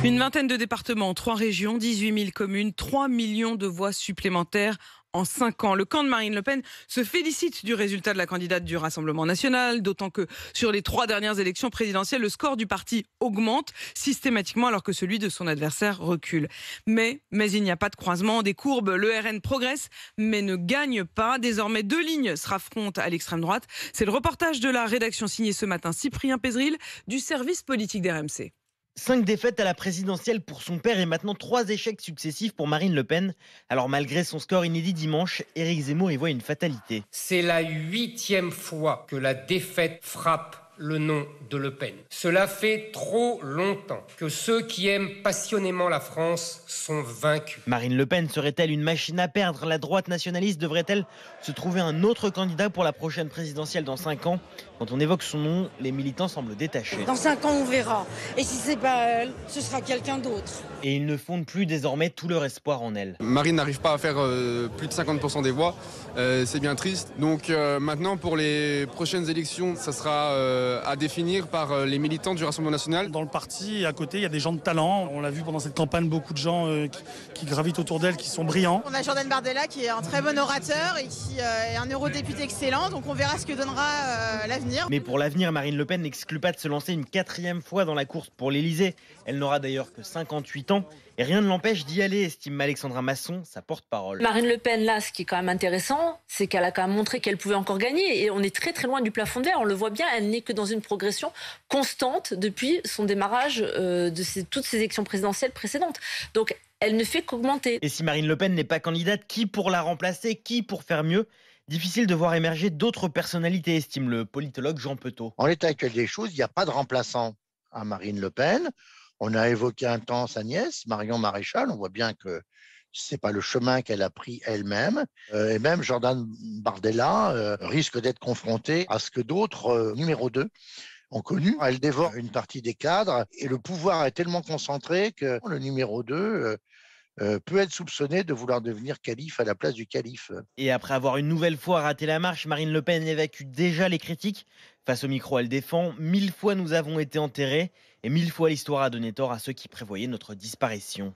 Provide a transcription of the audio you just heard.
Une vingtaine de départements, 3 régions, 18 000 communes, 3 millions de voix supplémentaires en 5 ans. Le camp de Marine Le Pen se félicite du résultat de la candidate du Rassemblement national, d'autant que sur les 3 dernières élections présidentielles, le score du parti augmente systématiquement alors que celui de son adversaire recule. Mais il n'y a pas de croisement des courbes. Le RN progresse mais ne gagne pas. Désormais, 2 lignes se raffrontent à l'extrême droite. C'est le reportage de la rédaction signé ce matin Cyprien Pézeril du service politique d'RMC. 5 défaites à la présidentielle pour son père et maintenant 3 échecs successifs pour Marine Le Pen. Alors malgré son score inédit dimanche, Éric Zemmour y voit une fatalité. C'est la 8e fois que la défaite frappe le nom de Le Pen. Cela fait trop longtemps que ceux qui aiment passionnément la France sont vaincus. Marine Le Pen serait-elle une machine à perdre? La droite nationaliste devrait-elle se trouver un autre candidat pour la prochaine présidentielle dans 5 ans? Quand on évoque son nom, les militants semblent détachés. Dans 5 ans, on verra. Et si c'est pas elle, ce sera quelqu'un d'autre. Et ils ne fondent plus désormais tout leur espoir en elle. Marine n'arrive pas à faire plus de 50% des voix. C'est bien triste. Donc maintenant, pour les prochaines élections, ça sera à définir par les militants du Rassemblement national. Dans le parti, à côté, il y a des gens de talent. On l'a vu pendant cette campagne, beaucoup de gens qui gravitent autour d'elle, qui sont brillants. On a Jordan Bardella qui est un très bon orateur et qui est un eurodéputé excellent. Donc on verra ce que donnera l'avenir. Mais pour l'avenir, Marine Le Pen n'exclut pas de se lancer une 4e fois dans la course pour l'Elysée. Elle n'aura d'ailleurs que 58 ans. Et rien ne l'empêche d'y aller, estime Alexandra Masson, sa porte-parole. Marine Le Pen, là, ce qui est quand même intéressant, c'est qu'elle a quand même montré qu'elle pouvait encore gagner. Et on est très très loin du plafond de verre. On le voit bien, elle n'est que dans une progression constante depuis son démarrage de toutes ces élections présidentielles précédentes. Donc elle ne fait qu'augmenter. Et si Marine Le Pen n'est pas candidate, qui pour la remplacer? Qui pour faire mieux? Difficile de voir émerger d'autres personnalités, estime le politologue Jean Petot. En l'état actuel des choses, il n'y a pas de remplaçant à Marine Le Pen. On a évoqué un temps sa nièce, Marion Maréchal. On voit bien que ce n'est pas le chemin qu'elle a pris elle-même. Et même Jordan Bardella risque d'être confronté à ce que d'autres numéro 2 ont connu. Elle dévore une partie des cadres et le pouvoir est tellement concentré que le numéro 2 peut être soupçonné de vouloir devenir calife à la place du calife. Et après avoir une nouvelle fois raté la marche, Marine Le Pen évacue déjà les critiques. Face au micro, elle défend « 1000 fois nous avons été enterrés et 1000 fois l'histoire a donné tort à ceux qui prévoyaient notre disparition ».